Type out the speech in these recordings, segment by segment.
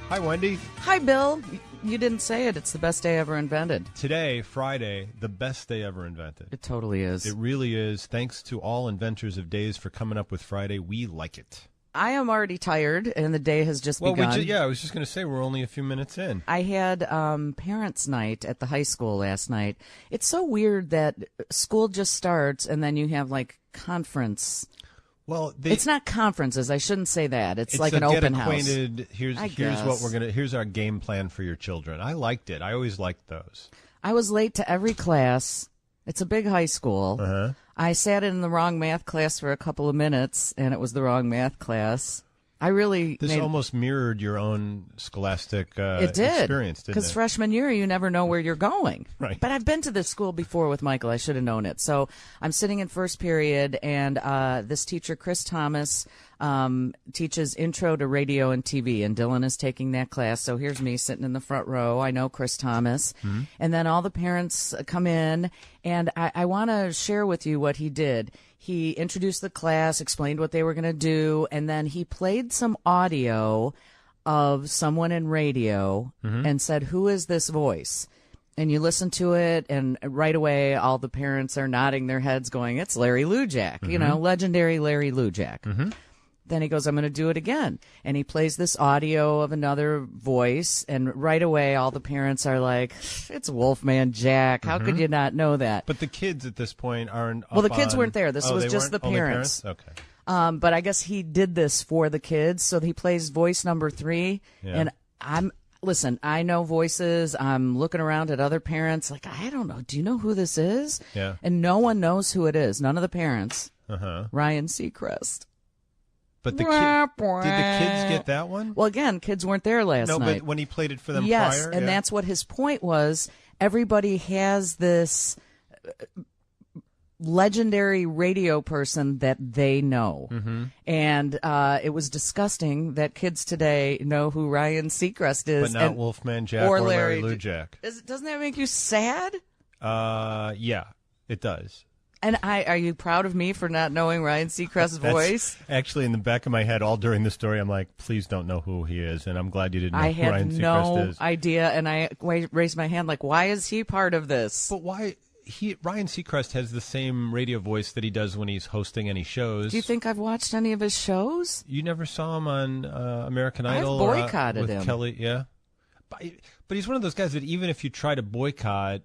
Hi, Wendy. Hi, Bill. You didn't say it. It's the best day ever invented. Today, Friday, the best day ever invented. It totally is. It really is. Thanks to all inventors of days for coming up with Friday. We like it. I am already tired, and the day has just begun. I was just going to say, we're only a few minutes in. I had parents' night at the high school last night. It's so weird that school just starts, and then you have, like, conference. Well, it's not conferences. I shouldn't say that. It's like an open house. Here's what we're gonna. Here's our game plan for your children. I liked it. I always liked those. I was late to every class. It's a big high school. Uh-huh. I sat in the wrong math class for a couple of minutes, and it was the wrong math class. This almost mirrored your own scholastic it did, experience, didn't it? Because freshman year, you never know where you're going. Right. But I've been to this school before with Michael. I should have known it. So I'm sitting in first period, and this teacher, Chris Thomas, teaches Intro to Radio and TV, and Dylan is taking that class. So here's me sitting in the front row. I know Chris Thomas. Mm-hmm. And then all the parents come in, and I want to share with you what he did. He introduced the class, explained what they were going to do, and then he played some audio of someone in radio and said, "Who is this voice?" And you listen to it, and right away all the parents are nodding their heads going, "It's Larry Lujak, legendary Larry Lujak." Mm-hmm. Then he goes, "I'm going to do it again." And he plays this audio of another voice, and right away all the parents are like, "It's Wolfman Jack. How could you not know that?" But the kids at this point aren't Well, the kids weren't there. This was just the parents. Okay. But I guess he did this for the kids, so he plays voice number 3. Yeah. And listen, I know voices. I'm looking around at other parents like, I don't know. Do you know who this is? Yeah. And no one knows who it is. None of the parents. Uh-huh. Ryan Seacrest. But did the kids get that one? Well, again, kids weren't there last night. No, but when he played it for them yes, prior? And that's what his point was. Everybody has this legendary radio person that they know. Mm-hmm. And it was disgusting that kids today know who Ryan Seacrest is. But not Wolfman Jack or Larry Lujak. Doesn't that make you sad? Yeah, it does. And are you proud of me for not knowing Ryan Seacrest's voice? Actually, in the back of my head, all during the story, I'm like, please don't know who he is. And I'm glad you didn't know who Ryan Seacrest is. I had no idea, and I raised my hand like, why is he part of this? But why? Ryan Seacrest has the same radio voice that he does when he's hosting any shows. Do you think I've watched any of his shows? You never saw him on American Idol? I've boycotted with him. Kelly, yeah. But he's one of those guys that even if you try to boycott,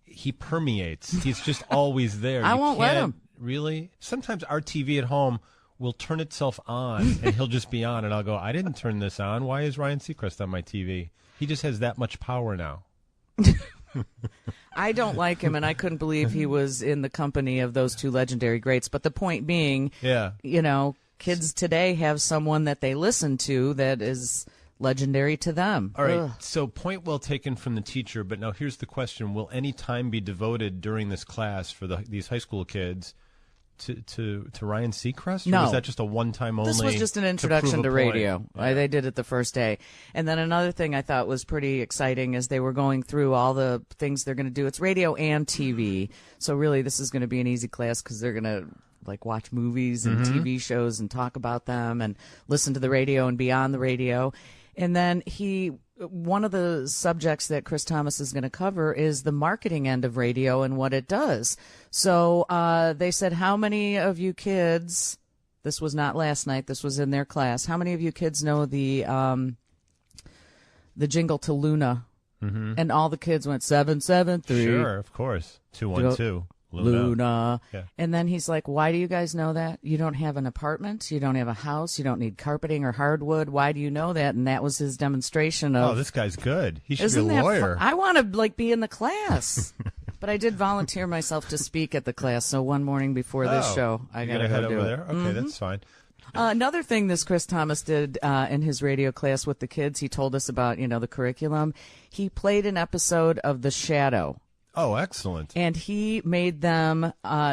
he permeates. He's just always there. I won't let him. Really? Sometimes our TV at home will turn itself on, and he'll just be on, and I'll go, I didn't turn this on. Why is Ryan Seacrest on my TV? He just has that much power now. I don't like him, and I couldn't believe he was in the company of those two legendary greats. But the point being, kids today have someone that they listen to that is legendary to them. All right, so point well taken from the teacher, but now here's the question. Will any time be devoted during this class for these high school kids to Ryan Seacrest? No. Or was that just a one-time only? This was just an introduction to radio. Yeah. They did it the first day. And then another thing I thought was pretty exciting is they were going through all the things they're going to do. It's radio and TV. So really this is going to be an easy class because they're going to watch movies and TV shows and talk about them and listen to the radio and be on the radio. And then one of the subjects that Chris Thomas is going to cover is the marketing end of radio and what it does. So they said, how many of you kids, this was not last night, this was in their class, how many of you kids know the jingle to Luna? Mm-hmm. And all the kids went 773. Sure, of course. 212. Luna. Yeah. And then he's like, why do you guys know that? You don't have an apartment. You don't have a house. You don't need carpeting or hardwood. Why do you know that? And that was his demonstration of. Oh, this guy's good. He should be a lawyer. I want to be in the class. But I did volunteer myself to speak at the class. So one morning before this show, I got to go do it. There? Okay, that's fine. Another thing this Chris Thomas did in his radio class with the kids, he told us about, the curriculum. He played an episode of The Shadow. Oh, excellent. And he made them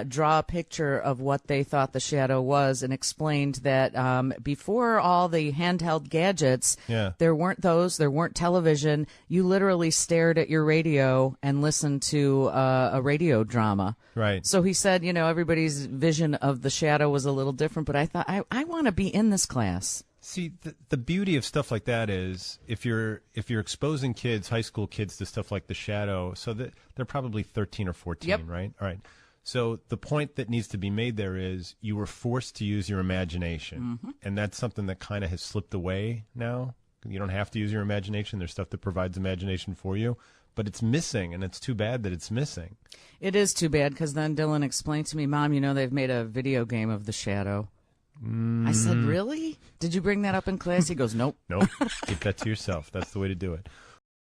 draw a picture of what they thought the shadow was and explained that before all the handheld gadgets, there weren't television. You literally stared at your radio and listened to a radio drama. Right. So he said, everybody's vision of the shadow was a little different, but I thought, I want to be in this class. See, the beauty of stuff like that is if you're exposing kids, high school kids, to stuff like The Shadow, so that they're probably 13 or 14, Yep. right? All right. So the point that needs to be made there is you were forced to use your imagination, and that's something that kind of has slipped away now. You don't have to use your imagination. There's stuff that provides imagination for you, but it's missing, and it's too bad that it's missing. It is too bad because then Dylan explained to me, Mom, they've made a video game of The Shadow. I said, really? Did you bring that up in class? He goes, nope. Nope. Keep that to yourself. That's the way to do it.